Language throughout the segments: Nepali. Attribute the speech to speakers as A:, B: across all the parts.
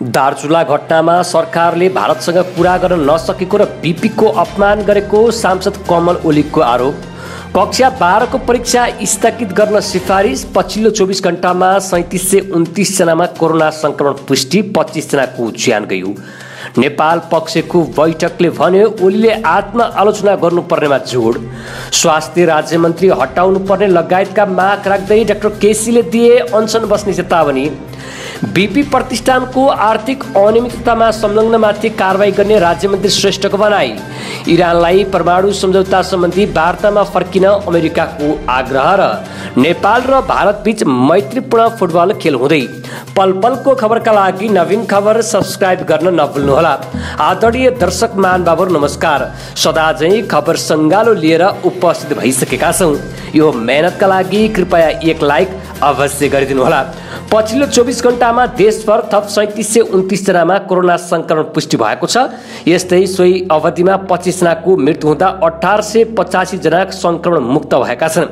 A: दार्चुला घटनामा सरकारले भारतसँग कुरा गर्न नसकेको र बीपीको अपमान गरेको सांसद कमल ओलीको आरोप। कक्षा 12 को परीक्षा स्थगित गर्न सिफारिस। पछिल्लो 24 घण्टामा 3729 जनामा कोरोना संक्रमण पुष्टि, 25 जनाको ज्यान गयो। नेपाल पक्षको बैठकले भन्यो ओलीले आत्मआलोचना गर्नुपर्नेमा जोड। स्वास्थ्य राज्यमन्त्री हटाउनु पर्ने लगायतका माग राख्दै डाक्टर केसीले दिए अनसन बस्ने चेतावनी। बीपी प्रतिष्ठानको आर्थिक अनियमिततामा संलग्नमाथि कारबाही गर्ने राज्यमन्त्री श्रेष्ठको भनाई। इरानलाई परमाणु सम्झौता सम्बन्धी वार्तामा फर्किन अमेरिकाको आग्रह र नेपाल र भारतबीच मैत्रीपूर्ण फुटबल खेल हुँदै। पलपलको खबरका लागि नवीन खबर सब्स्क्राइब गर्न नभुल्नुहोला। आदरणीय दर्शक महानुभावहरु नमस्कार। सदाझै खबर सङ्गालो लिएर उपस्थित भइसकेका छौँ। यो मेहनतका लागि कृपया एक लाइक अवश्य गरिदिनुहोला। पछिल्लो 24 घण्टामा देशभर थप 3729 जनामा कोरोना संक्रमण पुष्टि भएको छ। यस्तै सोही अवधिमा 25 जनाको मृत्यु हुँदा 1885 जना संक्रमण मुक्त भएका छन्।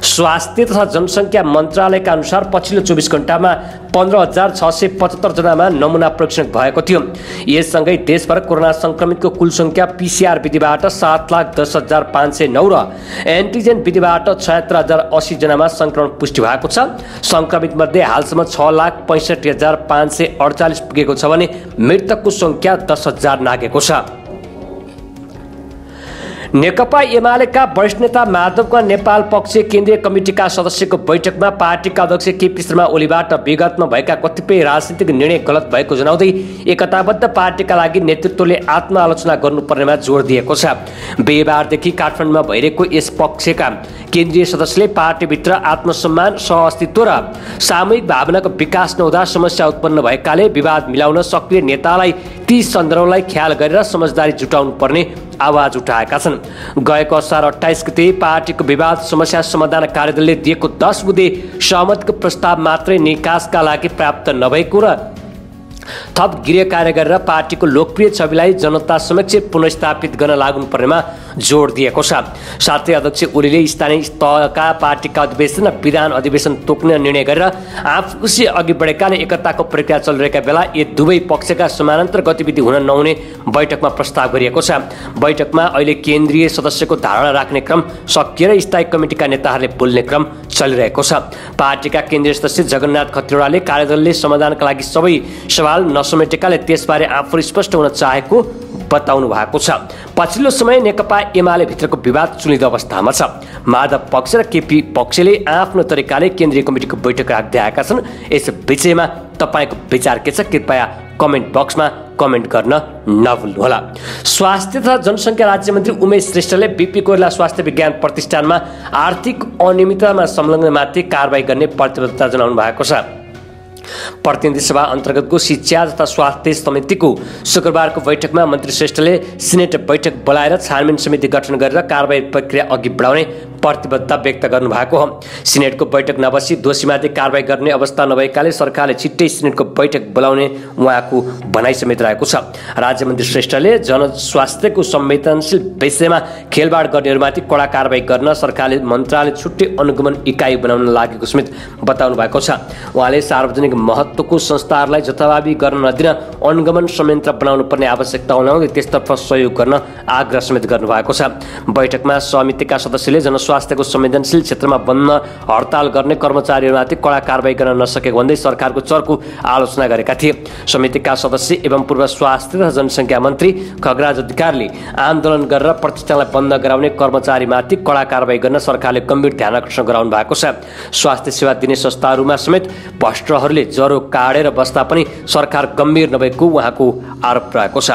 A: स्वास्थ्य तथा जनसङ्ख्या मन्त्रालयका अनुसार पछिल्लो 24 घण्टामा 15675 जनामा नमुना परीक्षण भएको थियो। यससँगै देशभर कोरोना संक्रमितको कुल संख्या पीसीआर विधिबाट 7,10,509 र एन्टिजेन विधिबाट 76,080 जनामा संक्रमण पुष्टि भएको छ। संक्रमित मध्ये हालसम्म 6,65,548 पुगेको छ भने मृतकको संख्या 10,000 नागेको छ। नेकपा एमालेका वरिष्ठ नेता माधवका नेपाल पक्ष केन्द्रीय कमिटिका सदस्यको बैठकमा पार्टीका अध्यक्ष केपी शर्मा ओलीबाट विगतमा भएका कतिपय राजनीतिक निर्णय गलत भएको जनाउँदै एकताबद्ध पार्टीका लागि नेतृत्वले आत्मआलोचना गर्नुपर्नेमा जोड दिएको छ। बिहीबारदेखि काठमाडौँमा भइरहेको यस पक्षका केन्द्रीय सदस्यले पार्टीभित्र आत्मसम्मान, सहअस्तित्व र सामूहिक भावनाको विकास नहुँदा समस्या उत्पन्न भएकाले विवाद मिलाउन सक्रिय नेतालाई ती सन्दर्भलाई ख्याल गरेर समझदारी जुटाउनु पर्ने आवाज उठाएका छन्। गएको असार 28 गते पार्टीको विवाद समस्या समाधान कार्यदलले दिएको 10 बुँदे सहमतिको प्रस्ताव मात्रै निकासका लागि पर्याप्त नभएको र थप गृह कार्य गरेर पार्टीको लोकप्रिय छविलाई जनता समक्ष पुनर्स्थापित गर्न लाग्नुपर्नेमा जोड दिएको छ। साथै अध्यक्ष ओलीले स्थानीय तहका पार्टीका अधिवेशन र विधान अधिवेशन तोक्ने निर्णय गरेर आफूसी अघि बढेकाले एकताको प्रक्रिया चलिरहेका बेला यी दुवै पक्षका समानान्तर गतिविधि हुन नहुने बैठकमा प्रस्ताव गरिएको छ। बैठकमा अहिले केन्द्रीय सदस्यको धारणा राख्ने क्रम सकिएर स्थायी कमिटिका नेताहरूले बोल्ने क्रम चलिरहेको छ। पार्टीका केन्द्रीय सदस्य जगन्नाथ खतिवड़ाले कार्यदलले समाधानका लागि सबै सवाल नसमेटेकाले त्यसबारे आफू स्पष्ट हुन चाहेको बताउनु भएको छ। पछिल्लो समय नेकपा एमाले भित्रको विवाद चुलिदो अवस्थामा छ। माधव पक्ष र केपी पक्षले आफ्नो तरिकाले केन्द्रीय कमिटिको बैठक राख्दै आएका छन्। यस विषयमा तपाईको विचार के छ? कृपया कमेन्ट बक्समा कमेन्ट गर्न नभुल्नुहोला। स्वास्थ्य तथा जनसङ्ख्या राज्यमन्त्री उमेश श्रेष्ठले बीपी कोइराला स्वास्थ्य विज्ञान प्रतिष्ठानमा आर्थिक अनियमिततामा संलग्नमाथि कारबाही गर्ने प्रतिबद्धता जनाउनु भएको छ। प्रतिनिधि सभा अन्तर्गतको शिक्षा तथा स्वास्थ्य समितिको शुक्रबारको बैठकमा मन्त्री श्रेष्ठले सिनेट बैठक बोलाएर छानबिन समिति गठन गरेर कारबाही प्रक्रिया अघि बढाउने प्रतिबद्धता व्यक्त गर्नुभएको हो। सिनेटको बैठक नबसी दोषीमाथि कारबाही गर्ने अवस्था नभएकाले सरकारले छिट्टै सिनेटको बैठक बोलाउने उहाँको भनाइ समेत रहेको छ। राज्यमन्त्री श्रेष्ठले जनस्वास्थ्यको संवेदनशील विषयमा खेलबाड गर्नेहरूमाथि कडा कारबाही गर्न सरकारले मन्त्रालय छुट्टै अनुगमन इकाइ बनाउन लागेको समेत बताउनु भएको छ। उहाँले सार्वजनिक महत्त्वको संस्थाहरूलाई जथाभावी गर्न नदिन अनुगमन संयन्त्र बनाउनु पर्ने आवश्यकता हुनाले त्यसतर्फ सहयोग गर्न आग्रह समेत गर्नुभएको छ। बैठकमा समितिका सदस्यले जनस्वास्थ्यको संवेदनशील क्षेत्रमा बन्द हडताल गर्ने कर्मचारीहरूमाथि कडा कारबाही गर्न नसकेको भन्दै सरकारको चर्को आलोचना गरेका थिए। समितिका सदस्य एवं पूर्व स्वास्थ्य तथा जनसङ्ख्या मन्त्री खगराज अधिकारीले आन्दोलन गरेर प्रतिष्ठानलाई बन्द गराउने कर्मचारीमाथि कडा कारबाही गर्न सरकारले गम्भीर ध्यान आकर्षण गराउनु भएको छ। स्वास्थ्य सेवा दिने संस्थाहरूमा समेत भ्रष्टहरूले ज्वरो काडेर बस्दा पनि सरकार गम्भीर नभएको उहाँको आरोप रहेको छ।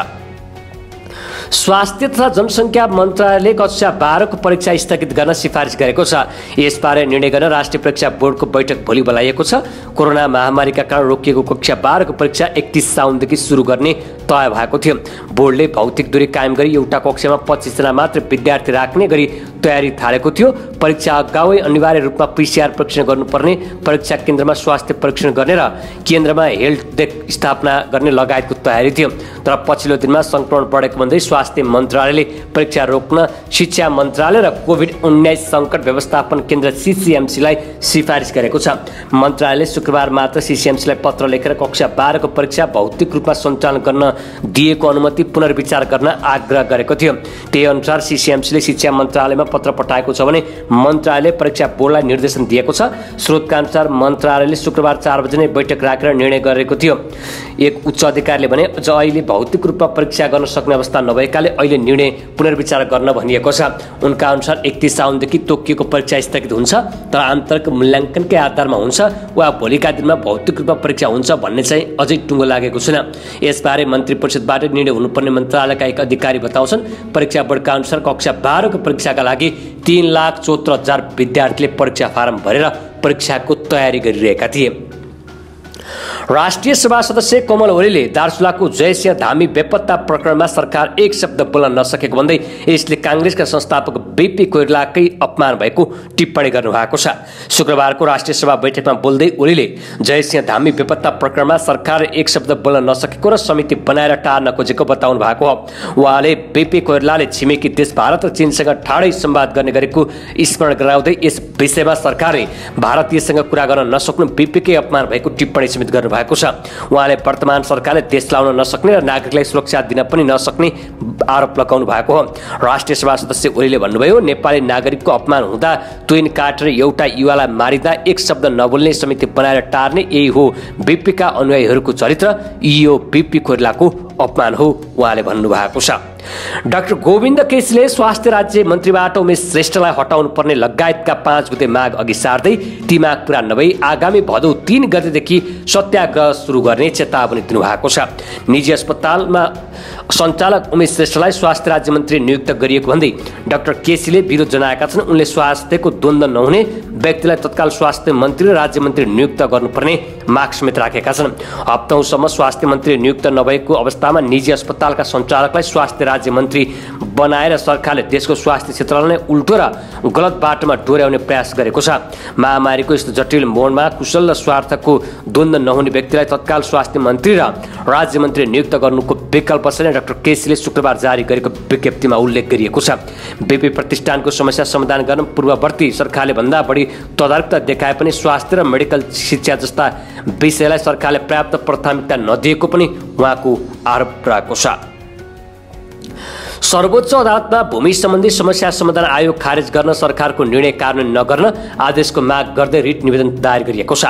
A: स्वास्थ्य तथा जनसङ्ख्या मन्त्रालयले कक्षा 12 को परीक्षा स्थगित गर्न सिफारिस गरेको छ। यसबारे निर्णय गर्न राष्ट्रिय परीक्षा बोर्डको बैठक भोलि बोलाइएको छ। कोरोना महामारीका कारण रोकिएको कक्षा 12 को परीक्षा 31 साउनदेखि सुरु गर्ने तय भएको थियो। बोर्डले भौतिक दूरी कायम गरी एउटा कक्षामा 25 जना मात्र विद्यार्थी राख्ने गरी तयारी थालेको थियो। परीक्षा अगावै अनिवार्य रूपमा पीसीआर परीक्षण गर्नुपर्ने, परीक्षा केन्द्रमा स्वास्थ्य परीक्षण गर्ने र केन्द्रमा हेल्थ डेस्क स्थापना गर्ने लगायतको तयारी थियो। तर पछिल्लो दिनमा संक्रमण बढेको भन्दै स्वास्थ्य मन्त्रालयले परीक्षा रोक्न शिक्षा मन्त्रालय र कोभिड-19 सङ्कट व्यवस्थापन केन्द्र सीसीएमसीलाई सिफारिस गरेको छ। मन्त्रालयले शुक्रबार मात्र सीसीएमसीलाई पत्र लेखेर कक्षा 12 को परीक्षा भौतिक रूपमा सञ्चालन गर्न दिएको अनुमति पुनर्विचार गर्न आग्रह गरेको थियो। त्यही अनुसार सीसीएमसीले शिक्षा मन्त्रालयमा पत्र पठाएको छ भने मन्त्रालयले परीक्षा बोर्डलाई निर्देशन दिएको छ। स्रोतका अनुसार मन्त्रालयले शुक्रबार 4 बजे नै बैठक राखेर निर्णय गरेको थियो। एक उच्च अधिकारीले भने अझ अहिले भौतिक रूपमा परीक्षा गर्न सक्ने अवस्था नभएकाले अहिले निर्णय पुनर्विचार गर्न भनिएको छ। उनका अनुसार 31 साउनदेखि तोकिएको परीक्षा स्थगित हुन्छ, तर आन्तरिक मूल्याङ्कनकै आधारमा हुन्छ वा भोलिका दिनमा भौतिक रूपमा परीक्षा हुन्छ भन्ने चाहिँ अझै टुङ्गो लागेको छैन। यसबारे मन्त्री परिषदबाट निर्णय हुनुपर्ने मन्त्रालयका एक अधिकारी बताउँछन् परीक्षा बोर्डका अनुसार कक्षा 12 को परीक्षाका लागि 3,74,000 विद्यार्थीले परीक्षा फारम भरेर परीक्षाको तयारी गरिरहेका थिए। राष्ट्रिय सभा सदस्य कमल ओलीले दार्चुलाको जयसिंह धामी बेपत्ता प्रकरणमा सरकार एक शब्द बोल्न नसकेको भन्दै यसले काङ्ग्रेसका संस्थापक बीपी कोइरालाकै अपमान भएको टिप्पणी गर्नुभएको छ। शुक्रबारको राष्ट्रिय सभा बैठकमा बोल्दै ओलीले जयसिंह धामी बेपत्ता प्रकरणमा सरकार एक शब्द बोल्न नसकेको र समिति बनाएर टार्न खोजेको बताउनु भएको हो। उहाँले बीपी कोइरालाले छिमेकी देश भारत र चीनसँग ठाडै संवाद गर्ने गरेको स्मरण गराउँदै यस विषयमा सरकारले भारतीयसँग कुरा गर्न नसक्नु बीपीकै अपमान भएको टिप्पणी समेत गर्नुभएको छ। उहाँले वर्तमान सरकारले देश चलाउन नसक्ने र नागरिकलाई सुरक्षा दिन पनि नसक्ने आरोप लगाउनु भएको हो। राष्ट्रिय सभा सदस्य ओलीले भन्नुभयो नेपाली नागरिकको अपमान हुँदा तुइन काटेर एउटा युवालाई मारिँदा एक शब्द नबोल्ने समिति बनाएर टार्ने यही हो बीपीका अनुयायीहरूको चरित्र, यो बीपी कोइरालाको अपमान हो उहाँले भन्नुभएको छ। डाक्टर गोविन्द केसीले स्वास्थ्य राज्य मन्त्रीबाट उमेश श्रेष्ठलाई हटाउनु पर्ने लगायतका 5 बुँदे माग अघि सार्दै ती माग पूरा नभई आगामी भदौ 3 गतेदेखि सत्याग्रह सुरु गर्ने चेतावनी दिनुभएको छ। निजी अस्पतालमा सञ्चालक उमेश श्रेष्ठलाई स्वास्थ्य राज्य मन्त्री नियुक्त गरिएको भन्दै डाक्टर केसीले विरोध जनाएका छन्। उनले स्वास्थ्यको द्वन्द्व नहुने व्यक्तिलाई तत्काल स्वास्थ्य मन्त्री र राज्य मन्त्री नियुक्त गर्नुपर्ने माग समेत राखेका छन्। हप्तौँसम्म स्वास्थ्य मन्त्री नियुक्त नभएको अवस्थामा निजी अस्पतालका सञ्चालकलाई स्वास्थ्य राज्य मन्त्री बनाएर सरकारले देशको स्वास्थ्य क्षेत्रलाई नै उल्टो र गलत बाटोमा डोर्याउने प्रयास गरेको छ। महामारीको यस्तो जटिल मोडमा कुशल र स्वार्थको द्वन्द्व नहुने व्यक्तिलाई तत्काल स्वास्थ्य मन्त्री र राज्य मन्त्री नियुक्त गर्नुको विकल्प छैन डाक्टर केसीले शुक्रबार जारी गरेको विज्ञप्तिमा उल्लेख गरिएको छ। बीपी प्रतिष्ठानको समस्या समाधान गर्न पूर्ववर्ती सरकारले भन्दा बढी तदारकता देखाए पनि स्वास्थ्य र मेडिकल शिक्षा जस्ता विषयलाई सरकारले पर्याप्त प्राथमिकता नदिएको पनि उहाँको आरोप रहेको छ। सर्वोच्च अदालतमा भूमि सम्बन्धी समस्या समाधान आयोग खारेज गर्न सरकारको निर्णय कार्यान्वयन नगर्न आदेशको माग गर्दै रिट निवेदन दायर गरिएको छ।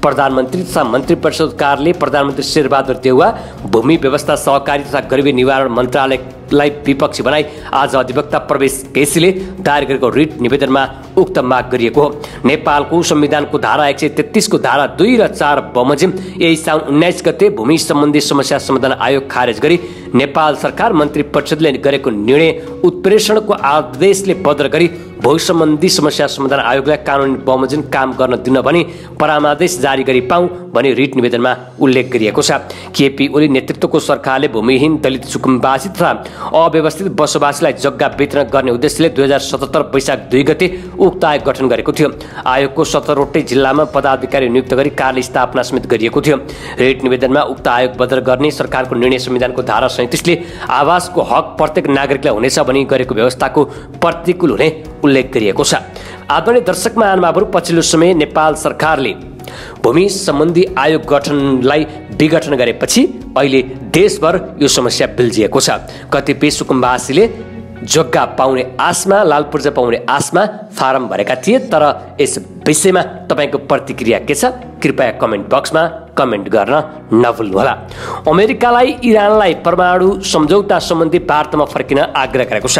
A: प्रधानमन्त्री तथा मन्त्री परिषद कार्यालयले प्रधानमन्त्री शेरबहादुर देउवा, भूमि व्यवस्था सहकारी तथा गरिबी निवारण मन्त्रालयलाई विपक्षी बनाई आज अधिवक्ता प्रवेश केसीले दायर गरेको रिट निवेदनमा उक्त माग गरिएको हो। नेपालको संविधानको धारा 133 को धारा 2 र 4 बमोजिम यही साउन 19 गते भूमि सम्बन्धी समस्या समाधान आयोग खारेज गरी नेपाल सरकार मन्त्री परिषदले गरेको निर्णय उत्प्रेषणको आदेशले बदर गरी भूमि सम्बन्धी समस्या समाधान आयोगलाई कानुनी बमोजिम काम गर्न दिन भनी परामादेश जारी गरी पाऊँ भनी रिट निवेदनमा उल्लेख गरिएको छ। केपी ओली नेतृत्वको सरकारले भूमिहीन दलित सुकुम्बासी तथा अव्यवस्थित बसोबासीलाई जग्गा वितरण गर्ने उद्देश्यले 2077 वैशाख 2 गते उक्त आयोग गठन गरेको थियो। आयोगको 17वटै जिल्लामा पदाधिकारी नियुक्त गरी कार्य स्थापना समेत गरिएको थियो। रिट निवेदनमा उक्त आयोग बदर गर्ने सरकारको निर्णय संविधानको धारा 37ले आवासको हक प्रत्येक नागरिकलाई हुनेछ भनी गरेको व्यवस्थाको प्रतिकूल हुने उल्लेख गरिएको छ। आदरणीय दर्शक महानुभावहरू, पछिल्लो समय नेपाल सरकारले भूमि सम्बन्धी आयोग गठनलाई विघटन गरेपछि अहिले देशभर यो समस्या बिल्जिएको छ। कतिपय सुकुम्बासीले जग्गा पाउने आशमा, लाल पूर्जा पाउने आशमा फारम भरेका थिए, तर यस विषयमा तपाईको प्रतिक्रिया के छ? कृपया कमेन्ट बक्समा कमेन्ट गर्न नभुल्नुहोला। अमेरिकालाई इरानलाई परमाणु सम्झौता सम्बन्धी वार्तामा फर्किन आग्रह गरेको छ।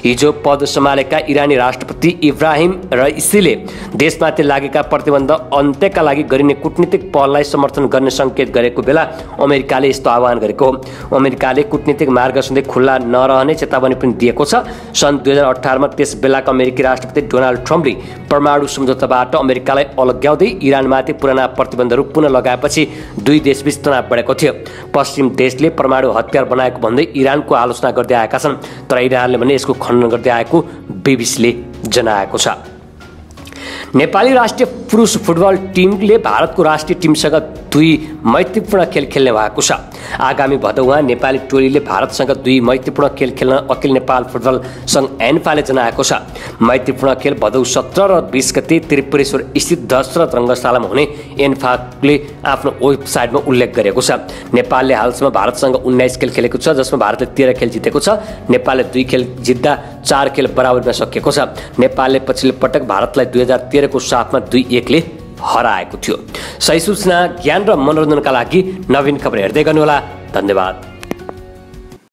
A: हिजो पद सम्हालेका इरानी राष्ट्रपति इब्राहिम रइसीले देशमाथि लागेका प्रतिबन्ध अन्त्यका लागि गरिने कूटनीतिक पहललाई समर्थन गर्ने सङ्केत गरेको बेला अमेरिकाले यस्तो आह्वान गरेको हो। अमेरिकाले कूटनीतिक मार्ग सधैँ खुल्ला नरहने चेतावनी पनि दिएको छ। सन् 2018 मा त्यस बेलाका अमेरिकी राष्ट्रपति डोनाल्ड ट्रम्पले परमाणु सम्झौताबाट अमेरिकालाई अलग्याउँदै इरानमाथि पुराना प्रतिबन्धहरू पुनः लगाएपछि दुई देशबीच तनाव बढेको थियो। पश्चिम देशले परमाणु हतियार बनाएको भन्दै इरानको आलोचना गर्दै आएका छन्, तर इरानले भने यसको खण्डन गर्दै आएको बीबीसीले जनाएको छ। नेपाली राष्ट्रिय पुरुष फुटबल टिमले भारतको राष्ट्रिय टिमसँग 2 मैत्रीपूर्ण खेल खेल्ने भएको छ। आगामी भदौमा नेपाली टोलीले भारतसँग 2 मैत्रीपूर्ण खेल खेल्न अखिल नेपाल फुटबल सङ्घ एन्फाले जनाएको छ। मैत्रीपूर्ण खेल भदौ 17 र 20 गते त्रिपुरेश्वर स्थित दशरथ रङ्गशालामा हुने एन्फाले आफ्नो वेबसाइटमा उल्लेख गरेको छ। नेपालले हालसम्म भारतसँग 19 खेल खेलेको छ, जसमा भारतले 13 खेल जितेको छ। नेपालले 2 खेल जित्दा 4 खेल बराबरमा सकिएको छ। नेपालले पछिल्लो पटक भारतलाई 2013 को साथमा 2-1 ले हराएको थियो। सही सूचना, ज्ञान र मनोरञ्जनका लागि नवीन खबर हेर्दै गर्नुहोला। धन्यवाद।